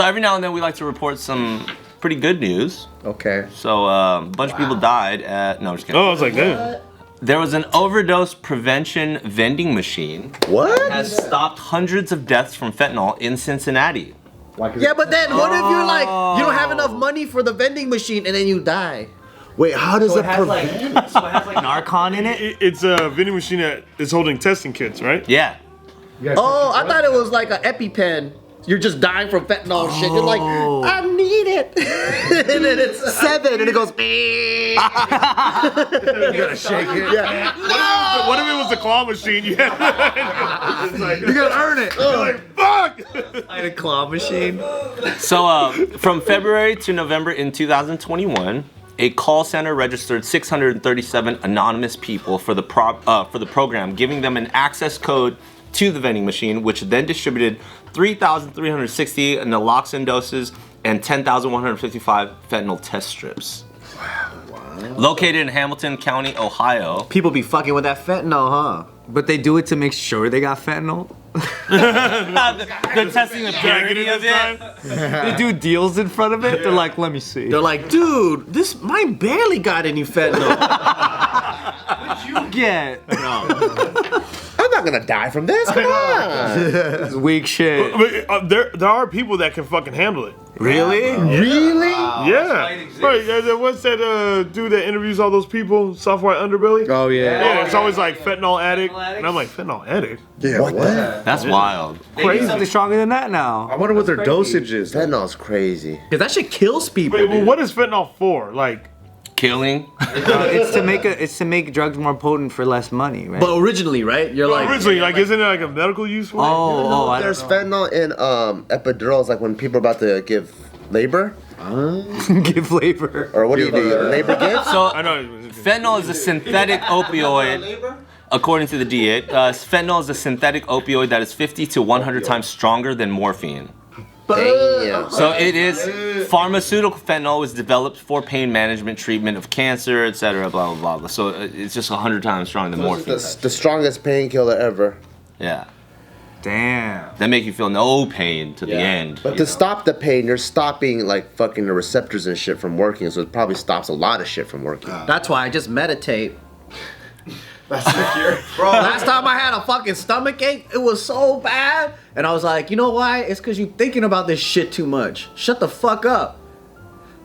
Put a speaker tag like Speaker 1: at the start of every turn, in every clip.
Speaker 1: So every now and then we like to report some pretty good news.
Speaker 2: Okay.
Speaker 1: So a bunch of people died at, no, I'm just kidding.
Speaker 3: Oh, I was like, damn.
Speaker 1: There was an overdose prevention vending machine.
Speaker 2: What?
Speaker 1: That has stopped hundreds of deaths from fentanyl in Cincinnati.
Speaker 2: Yeah, but then what if you're like, you don't have enough money for the vending machine and then you die? Wait, how does it prevent?
Speaker 4: So it has like Narcan in it?
Speaker 3: It's a vending machine that is holding testing kits, right?
Speaker 1: Yeah.
Speaker 2: Oh, I thought it was like an EpiPen. You're just dying from fentanyl shit. You're like, I need it. And then it's 7 and it goes,
Speaker 5: You gotta shake it.
Speaker 2: yeah.
Speaker 3: What if it was the claw machine? You had it's like,
Speaker 5: You gotta earn it.
Speaker 3: you're like, fuck!
Speaker 4: Like a claw machine?
Speaker 1: So from February to November in 2021, a call center registered 637 anonymous people for the program, giving them an access code to the vending machine, which then distributed 3,360 naloxone doses and 10,155 fentanyl test strips. Wow. Located in Hamilton County, Ohio.
Speaker 2: People be fucking with that fentanyl, huh?
Speaker 4: But they do it to make sure they got fentanyl?
Speaker 1: They're testing the purity of it.
Speaker 4: They do deals in front of it? They're like, let me see.
Speaker 2: They're like, dude, mine barely got any fentanyl.
Speaker 4: What'd you get?
Speaker 2: I'm not gonna die from this. Come on.
Speaker 4: This is weak shit.
Speaker 3: But, there are people that can fucking handle it.
Speaker 4: Really?
Speaker 2: Really?
Speaker 3: Yeah. Right, what's that dude that interviews all those people, Software Underbelly?
Speaker 2: Oh, yeah.
Speaker 3: Yeah, it's always like fentanyl addict. And I'm like, fentanyl addict?
Speaker 5: Yeah, what?
Speaker 1: That's wild.
Speaker 4: They need something stronger than that now.
Speaker 5: I wonder what their dosage is.
Speaker 2: Fentanyl's crazy. Cause that shit kills people.
Speaker 3: Wait, well,
Speaker 2: dude.
Speaker 3: what is fentanyl for? Like,
Speaker 1: Killing.
Speaker 4: It's to make drugs more potent for less money, right?
Speaker 2: But originally, right? You're like,
Speaker 3: originally, like, isn't it like a medical use for it?
Speaker 4: I
Speaker 2: there's
Speaker 4: don't
Speaker 2: fentanyl in epidurals, like when people are about to give labor.
Speaker 4: know. Give labor.
Speaker 2: Or what do you do? Labor gift?
Speaker 1: So
Speaker 3: I know.
Speaker 1: fentanyl is a synthetic opioid. According to the DEA, fentanyl is a synthetic opioid that is 50 to 100 times stronger than morphine.
Speaker 2: Damn.
Speaker 1: So it is pharmaceutical fentanyl was developed for pain management, treatment of cancer, etc. Blah blah blah. So it's just 100 times stronger than morphine.
Speaker 2: The strongest painkiller ever.
Speaker 1: Yeah,
Speaker 4: Damn.
Speaker 1: they make you feel no pain to the end.
Speaker 2: But to stop the pain, you're stopping like fucking the receptors and shit from working. So it probably stops a lot of shit from working. That's why I just meditate.
Speaker 5: That's the cure.
Speaker 2: Bro, last time I had a fucking stomach ache, it was so bad. And I was like, you know why? It's because you're thinking about this shit too much. Shut the fuck up.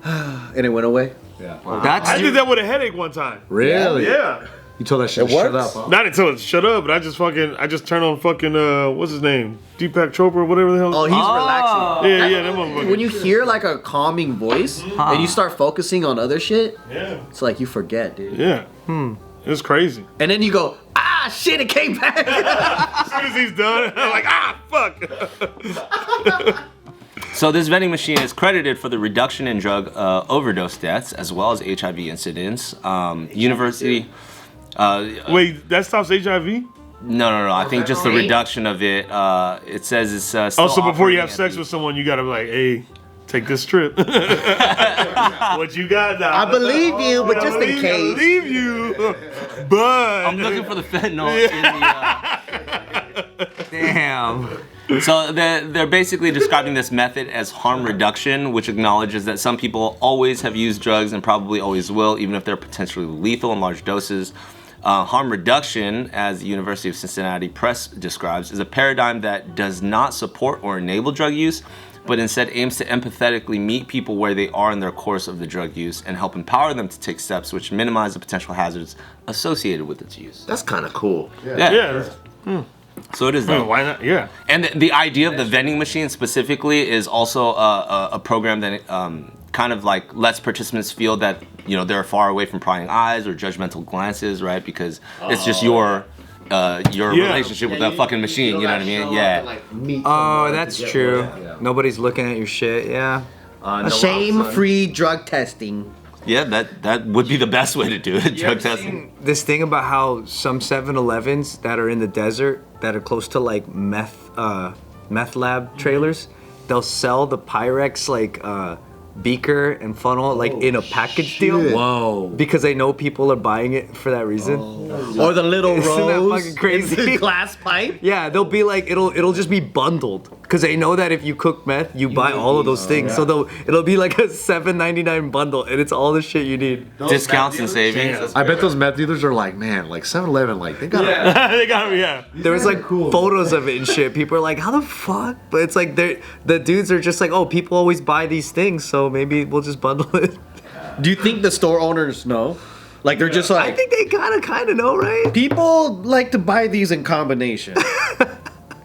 Speaker 2: And it went away.
Speaker 5: Yeah.
Speaker 3: I did that with a headache one time.
Speaker 2: Really?
Speaker 3: Yeah.
Speaker 5: You told that shit to shut up, huh?
Speaker 3: Not until it shut up, but I just turned on fucking, what's his name? Deepak Chopra, whatever the hell.
Speaker 2: Oh, he's relaxing.
Speaker 3: Yeah, that motherfucker.
Speaker 2: When you hear like a calming voice and you start focusing on other shit, it's like you forget, dude.
Speaker 3: Yeah. It's crazy.
Speaker 2: And then you go, ah, shit, it came back.
Speaker 3: As soon as he's done, I'm like, fuck.
Speaker 1: So this vending machine is credited for the reduction in drug overdose deaths as well as HIV incidents. University.
Speaker 3: Wait, that stops HIV?
Speaker 1: No. I think just the reduction of it. It says it's. Still
Speaker 3: So before you have
Speaker 1: operating
Speaker 3: sex
Speaker 1: at
Speaker 3: with someone, you gotta be like, hey, take this trip. What you got now?
Speaker 2: I believe you, but just in
Speaker 3: I
Speaker 2: case.
Speaker 3: believe you, but
Speaker 1: I'm looking for the fentanyl in the.
Speaker 4: Damn.
Speaker 1: So they're basically describing this method as harm reduction, which acknowledges that some people always have used drugs and probably always will, even if they're potentially lethal in large doses. Harm reduction, as the University of Cincinnati Press describes, is a paradigm that does not support or enable drug use, but instead aims to empathetically meet people where they are in their course of the drug use and help empower them to take steps which minimize the potential hazards associated with its use.
Speaker 2: That's kind of cool.
Speaker 3: yeah.
Speaker 1: So it is that.
Speaker 3: Why not? Yeah.
Speaker 1: And the idea of the vending machine specifically is also a program that kind of like lets participants feel that, you know, they're far away from prying eyes or judgmental glances, right? Because it's just your relationship with that fucking machine, you know what I mean? Yeah.
Speaker 4: Oh, that's true. Nobody's looking at your shit, yeah.
Speaker 2: Shame-free drug testing.
Speaker 1: Yeah, that would be the best way to do it, drug testing.
Speaker 4: This thing about how some 7-Elevens that are in the desert, that are close to like meth lab trailers, they'll sell the Pyrex like beaker and funnel like in a package deal.
Speaker 2: Whoa.
Speaker 4: Because they know people are buying it for that reason.
Speaker 2: Or the little
Speaker 4: Isn't that
Speaker 2: rose
Speaker 4: fucking crazy?
Speaker 2: in the glass pipe.
Speaker 4: Yeah, they'll be like, it'll just be bundled. Because they know that if you cook meth, you buy all of those things. So it'll be like a $7.99 bundle, and it's all the shit you need.
Speaker 1: Discounts and savings.
Speaker 5: I bet those meth dealers are like, man, like 7-Eleven, like they got
Speaker 3: They got me, yeah.
Speaker 4: There was like photos of it and shit. People are like, how the fuck? But it's like the dudes are just like, oh, people always buy these things, so maybe we'll just bundle it.
Speaker 2: Do you think the store owners know? Like they're just like,
Speaker 4: I think they kind of know, right?
Speaker 2: people like to buy these in combination.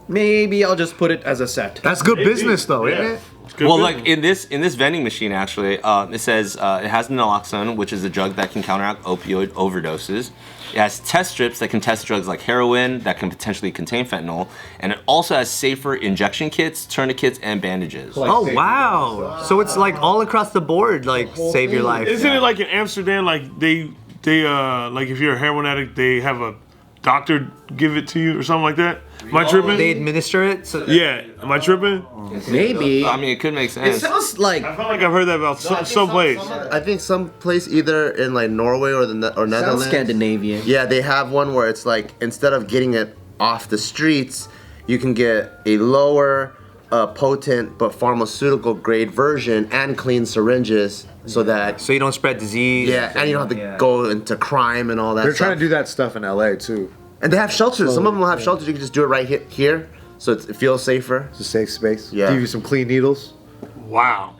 Speaker 2: Maybe I'll just put it as a set.
Speaker 5: That's good business though, isn't it?
Speaker 1: Well, like in this vending machine, actually, it says it has naloxone, which is a drug that can counteract opioid overdoses. It has test strips that can test drugs like heroin that can potentially contain fentanyl, and it also has safer injection kits, tourniquets, and bandages.
Speaker 4: Oh wow! So it's like all across the board, like save your life.
Speaker 3: Isn't it like in Amsterdam, like they like if you're a heroin addict, they have a doctor give it to you or something like that? Am I tripping?
Speaker 4: They administer it. So
Speaker 3: Yeah, am I tripping?
Speaker 2: Maybe.
Speaker 1: I mean, it could make
Speaker 2: It
Speaker 1: sense.
Speaker 2: sounds like
Speaker 3: I feel like I've heard that about some place.
Speaker 6: I think some place either in like Norway or
Speaker 2: sounds
Speaker 6: Netherlands.
Speaker 2: Scandinavian.
Speaker 6: Yeah, they have one where it's like instead of getting it off the streets, you can get a lower potent but pharmaceutical grade version and clean syringes so that
Speaker 4: you don't spread disease.
Speaker 6: and you don't have to go into crime and all that.
Speaker 5: They're
Speaker 6: stuff.
Speaker 5: trying to do that stuff in LA too.
Speaker 6: And they have shelters. Some of them will have shelters. You can just do it right here, so it feels safer.
Speaker 5: It's a safe space.
Speaker 6: Yeah.
Speaker 5: Give you some clean needles.
Speaker 3: Wow.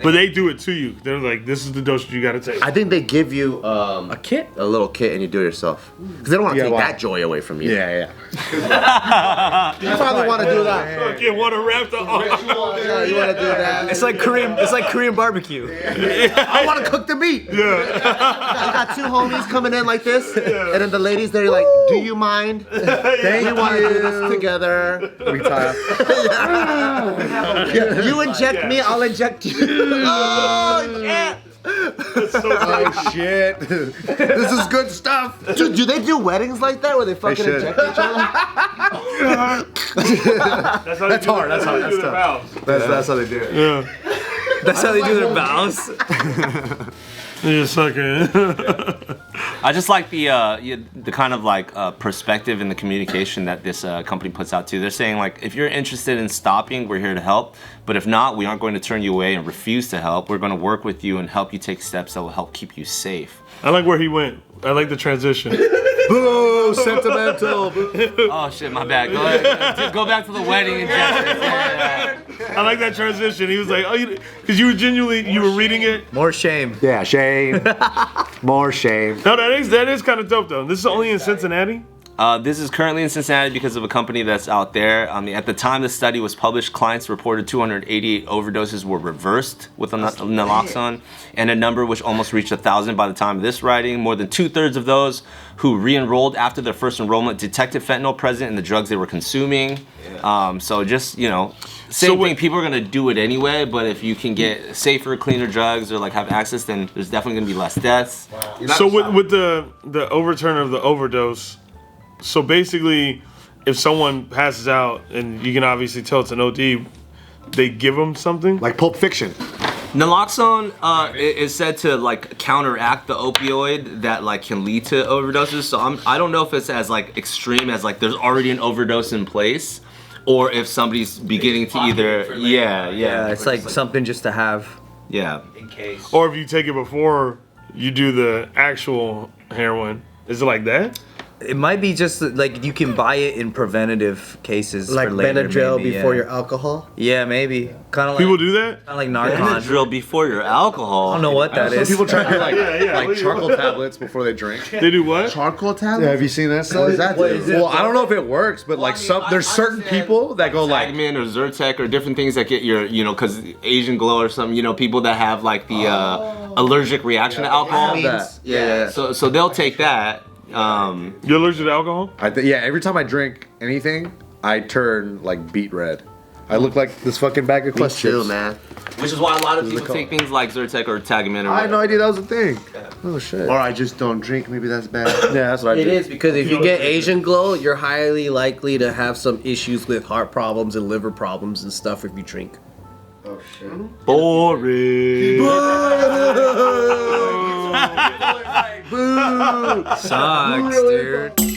Speaker 3: But they do it to you. They're like, this is the dosage you gotta take.
Speaker 6: I think they give you
Speaker 2: A kit?
Speaker 6: a little kit and you do it yourself because they don't want to
Speaker 5: Yeah,
Speaker 6: take
Speaker 5: why?
Speaker 6: that joy away from you.
Speaker 5: Yeah.
Speaker 6: You probably want to do that.
Speaker 3: Fucking want to wrap the
Speaker 6: Yeah, you want to do that.
Speaker 4: It's like Korean barbecue.
Speaker 6: I want to cook the meat.
Speaker 3: Yeah.
Speaker 6: I got two homies coming in like this, and then the ladies they're like, "Do you mind?
Speaker 5: Thank
Speaker 6: We want to do this together."
Speaker 5: We tie up.
Speaker 6: You inject me, I'll inject you. Oh yeah.
Speaker 5: Oh shit. This is good stuff.
Speaker 6: Dude, do they do weddings like that where they fucking
Speaker 5: should.
Speaker 6: inject each other?
Speaker 3: That's
Speaker 5: hard, that's hard, that's
Speaker 3: tough.
Speaker 5: That's how they do it.
Speaker 3: Yeah.
Speaker 4: That's how they do their vows.
Speaker 3: You're sucking.
Speaker 1: I just like the kind of like perspective and the communication that this company puts out too. They're saying like, if you're interested in stopping, we're here to help. But if not, we aren't going to turn you away and refuse to help. We're going to work with you and help you take steps that will help keep you safe.
Speaker 3: I like where he went. I like the transition.
Speaker 5: Boo! Sentimental.
Speaker 1: Oh shit, my bad. Go ahead. Go back to the wedding and
Speaker 3: I like that transition. He was like, oh, because you were genuinely, you were reading it.
Speaker 4: More shame.
Speaker 5: Yeah, shame. More shame.
Speaker 3: No, that is kind of dope though. This is only in Cincinnati.
Speaker 1: This is currently in Cincinnati because of a company that's out there. At the time the study was published, clients reported 288 overdoses were reversed with naloxone, and a number which almost reached 1,000 by the time of this writing. More than 2/3 of those who re-enrolled after their first enrollment detected fentanyl present in the drugs they were consuming. So just, same thing, people are gonna do it anyway, but if you can get safer, cleaner drugs or like have access, then there's definitely gonna be less deaths.
Speaker 3: So with the overturn of the overdose, so basically, if someone passes out and you can obviously tell it's an OD, they give them something?
Speaker 5: Like Pulp Fiction.
Speaker 1: Naloxone is said to like counteract the opioid that like can lead to overdoses. So I don't know if it's as like extreme as like there's already an overdose in place, or if somebody's beginning to either
Speaker 4: Yeah, it's like something just to have.
Speaker 1: yeah.
Speaker 4: In case.
Speaker 3: Or if you take it before you do the actual heroin. Is it like that?
Speaker 4: It might be just like you can buy it in preventative cases.
Speaker 2: Like
Speaker 4: for later,
Speaker 2: Benadryl
Speaker 4: maybe,
Speaker 2: before
Speaker 4: yeah.
Speaker 2: your alcohol?
Speaker 4: Yeah, maybe. Kind of like
Speaker 3: People do that?
Speaker 4: Kind of like Narcan.
Speaker 1: Benadryl before your alcohol.
Speaker 4: I don't know what that is.
Speaker 5: People try to do like,
Speaker 3: Yeah.
Speaker 5: like charcoal tablets before they drink.
Speaker 3: They do what?
Speaker 6: Charcoal tablets?
Speaker 5: Yeah, have you seen that stuff?
Speaker 6: What does that do?
Speaker 5: Well, I don't know if it works, but like there's certain people that go like,
Speaker 1: Agmin or Zyrtec or different things that get your, because Asian glow or something, people that have like the allergic reaction to alcohol.
Speaker 6: Yeah.
Speaker 1: So they'll take that.
Speaker 3: You're allergic to alcohol?
Speaker 5: yeah, every time I drink anything, I turn like beet red. I look like this fucking bag of
Speaker 6: Me
Speaker 5: Quest
Speaker 6: too,
Speaker 5: chips.
Speaker 6: man.
Speaker 1: Which is why a lot of people take things like Zyrtec or Tagamin or
Speaker 5: I had no
Speaker 1: whatever.
Speaker 5: idea that was a thing. Oh shit.
Speaker 6: Or I just don't drink. Maybe that's bad.
Speaker 5: Yeah, that's what I
Speaker 2: It
Speaker 5: do.
Speaker 2: is, because if you get Asian glow, you're highly likely to have some issues with heart problems and liver problems and stuff if you drink.
Speaker 6: Oh shit.
Speaker 3: Boring.
Speaker 4: Sucks, dude.